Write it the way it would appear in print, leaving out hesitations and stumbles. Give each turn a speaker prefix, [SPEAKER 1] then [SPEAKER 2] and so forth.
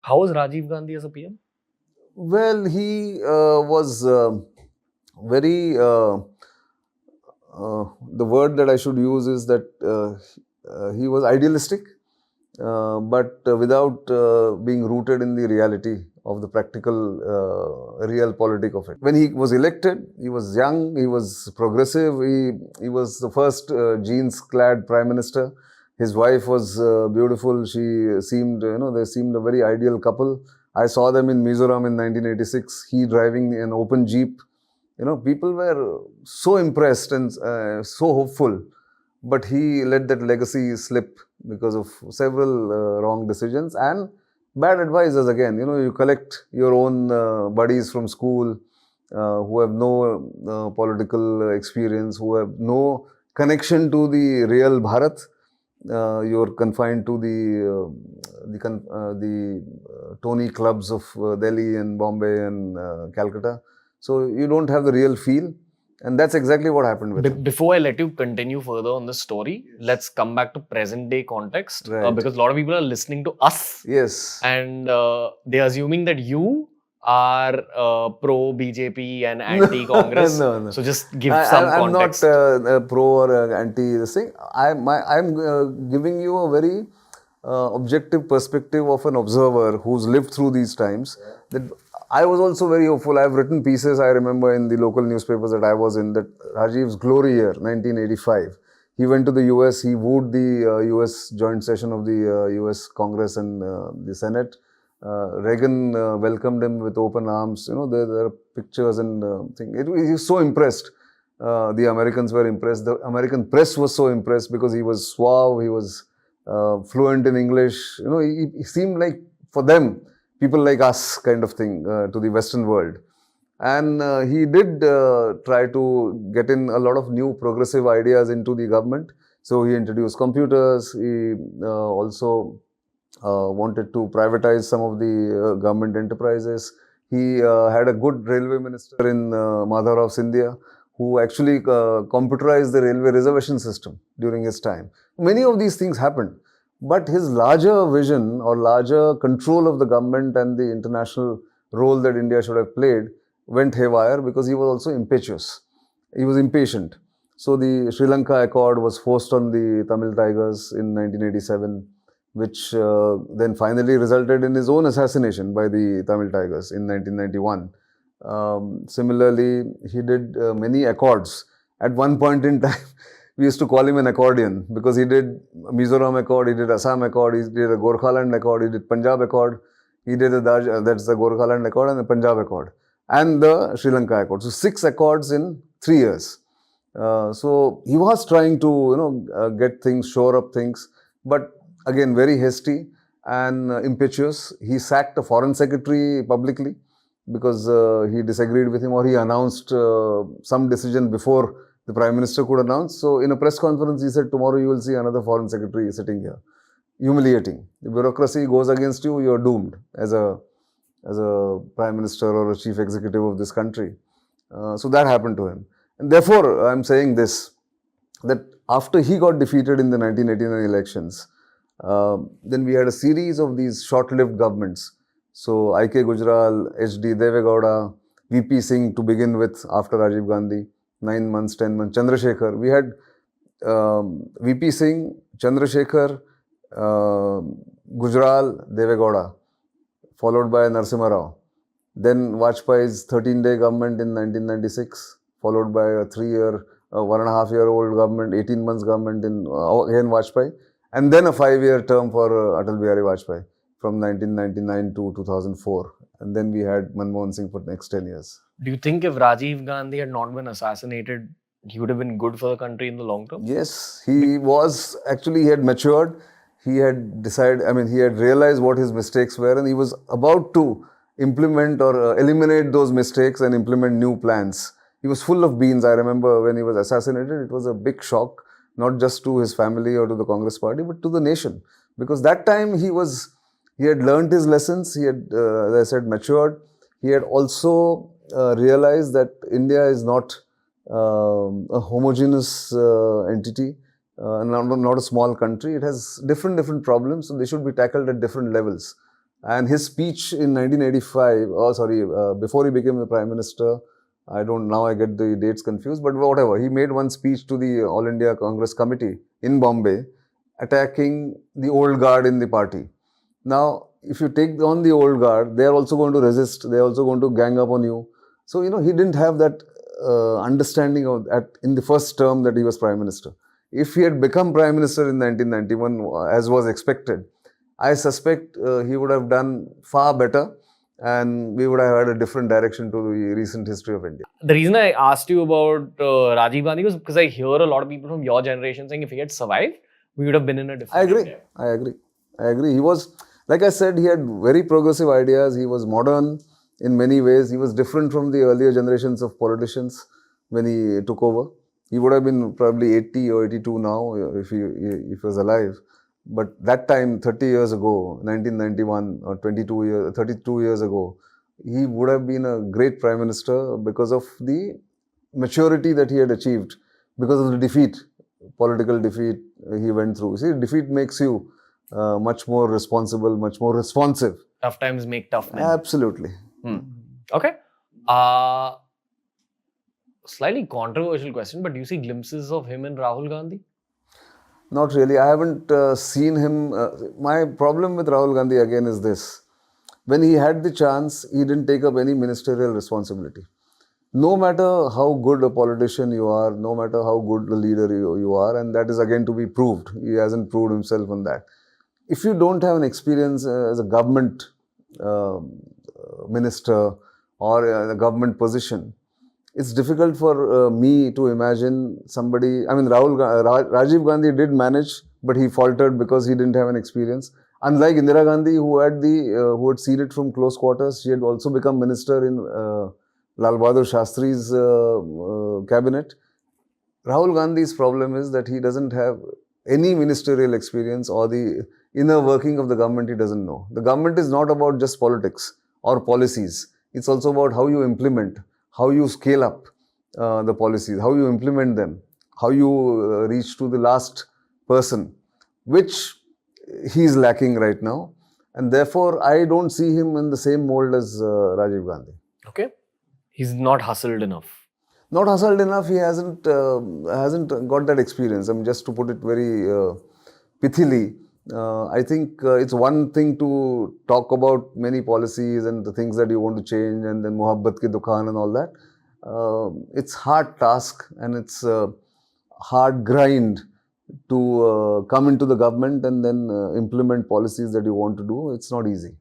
[SPEAKER 1] How was Rajiv Gandhi as a PM?
[SPEAKER 2] Well, he was very. The word that I should use is that he was idealistic, but without being rooted in the reality of the practical, real politic of it. When he was elected, he was young, he was progressive, he was the first jeans-clad prime minister. His wife was beautiful. She seemed, they seemed a very ideal couple. I saw them in Mizoram in 1986. He driving an open jeep. People were so impressed and so hopeful, but he let that legacy slip because of several wrong decisions and bad advisors again. You collect your own buddies from school who have no political experience, who have no connection to the real Bharat. You're confined to the Tony clubs of Delhi and Bombay and Calcutta. So you don't have the real feel. And that's exactly what happened with him.
[SPEAKER 1] Before I let you continue further on this story, let's come back to present day context.
[SPEAKER 2] Right.
[SPEAKER 1] Because a lot of people are listening to us.
[SPEAKER 2] Yes.
[SPEAKER 1] And they're assuming that you are pro BJP and anti Congress.
[SPEAKER 2] No.
[SPEAKER 1] So just give some context.
[SPEAKER 2] I'm not pro or anti this thing. I'm giving you a very objective perspective of an observer who's lived through these times. That I was also very hopeful. I've written pieces, I remember, in the local newspapers that I was in, that Rajiv's glory year, 1985. He went to the US, he wooed the US joint session of the US Congress and the Senate. Reagan welcomed him with open arms. There are pictures and things. He was so impressed. The Americans were impressed. The American press was so impressed because he was suave, he was fluent in English. He seemed like, for them, people like us kind of thing to the Western world. And he did try to get in a lot of new progressive ideas into the government. So he introduced computers. He also wanted to privatize some of the government enterprises. He had a good railway minister in Madhavrao Scindia, who actually computerized the railway reservation system during his time. Many of these things happened. But his larger vision or larger control of the government and the international role that India should have played went haywire because he was also impetuous. He was impatient. So the Sri Lanka Accord was forced on the Tamil Tigers in 1987, which then finally resulted in his own assassination by the Tamil Tigers in 1991. Similarly, he did many accords. At one point in time, we used to call him an accordion because he did Mizoram Accord, he did Assam Accord, he did a Gorkhaland Accord, he did Punjab Accord, he did that's the Gorkhaland Accord and the Punjab Accord, and the Sri Lanka Accord. So 6 accords in 3 years. So he was trying to get things, shore up things, but again very hasty and impetuous. He sacked a foreign secretary publicly because he disagreed with him, or he announced some decision before the Prime Minister could announce. So in a press conference, he said, tomorrow you will see another foreign secretary sitting here. Humiliating. The bureaucracy goes against you, you're doomed as a Prime Minister or a Chief Executive of this country. So that happened to him. And therefore, I'm saying this, that after he got defeated in the 1989 elections, then we had a series of these short-lived governments. So I.K. Gujral, H.D. Devegowda, V.P. Singh to begin with after Rajiv Gandhi, 9 months, 10 months, Chandrasekhar. We had V.P. Singh, Chandrasekhar, Gujral, Devegowda, followed by Narasimha Rao. Then Vajpayee's 13-day government in 1996, followed by a 3-year, 1.5-year-old government, 18 months government in again Vajpayee, and then a 5-year term for Atal Bihari Vajpayee from 1999 to 2004. And then we had Manmohan Singh for the next 10 years.
[SPEAKER 1] Do you think if Rajiv Gandhi had not been assassinated, he would have been good for the country in the long term?
[SPEAKER 2] Yes, he was. Actually, he had matured. He had decided, he had realized what his mistakes were, and he was about to implement or eliminate those mistakes and implement new plans. He was full of beans. I remember when he was assassinated, it was a big shock, not just to his family or to the Congress party, but to the nation. Because that time he had learned his lessons. He had, as I said, matured. He had also realized that India is not a homogeneous entity, not a small country. It has different problems, so they should be tackled at different levels. And his speech in 1985, before he became the Prime Minister, now I get the dates confused, but whatever. He made one speech to the All India Congress Committee in Bombay, attacking the old guard in the party. Now, if you take on the old guard, they are also going to resist. They are also going to gang up on you. So, he didn't have that understanding of that in the first term that he was Prime Minister. If he had become Prime Minister in 1991, as was expected, I suspect he would have done far better, and we would have had a different direction to the recent history of India.
[SPEAKER 1] The reason I asked you about Rajiv Gandhi was because I hear a lot of people from your generation saying if he had survived, we would have been in a different India.
[SPEAKER 2] I agree. He was, like I said, he had very progressive ideas. He was modern in many ways. He was different from the earlier generations of politicians when he took over. He would have been probably 80 or 82 now if he was alive. But that time, 30 years ago, 1991 or 32 years ago, he would have been a great Prime Minister because of the maturity that he had achieved, because of the political defeat he went through. See, defeat makes you much more responsible, much more responsive.
[SPEAKER 1] Tough times make tough men.
[SPEAKER 2] Absolutely.
[SPEAKER 1] Okay. Slightly controversial question, but do you see glimpses of him and Rahul Gandhi?
[SPEAKER 2] Not really. I haven't seen him. My problem with Rahul Gandhi again is this. When he had the chance, he didn't take up any ministerial responsibility. No matter how good a politician you are, no matter how good a leader you are, and that is again to be proved. He hasn't proved himself on that. If you don't have an experience as a government minister or a government position, it's difficult for me to imagine somebody. I mean, Rajiv Gandhi did manage, but he faltered because he didn't have an experience. Unlike Indira Gandhi, who had seen it from close quarters, she had also become minister in Lal Bahadur Shastri's cabinet. Rahul Gandhi's problem is that he doesn't have any ministerial experience, or the inner working of the government he doesn't know. The government is not about just politics or policies. It's also about how you implement, how you scale up the policies, how you implement them, how you reach to the last person, which he is lacking right now. And therefore, I don't see him in the same mold as Rajiv Gandhi.
[SPEAKER 1] Okay. He's not hustled enough.
[SPEAKER 2] Not hustled enough. He hasn't got that experience. I mean, just to put it very pithily, I think it's one thing to talk about many policies and the things that you want to change, and then Mohabbat ki Dukhan and all that. It's hard task, and it's hard grind to come into the government and then implement policies that you want to do. It's not easy.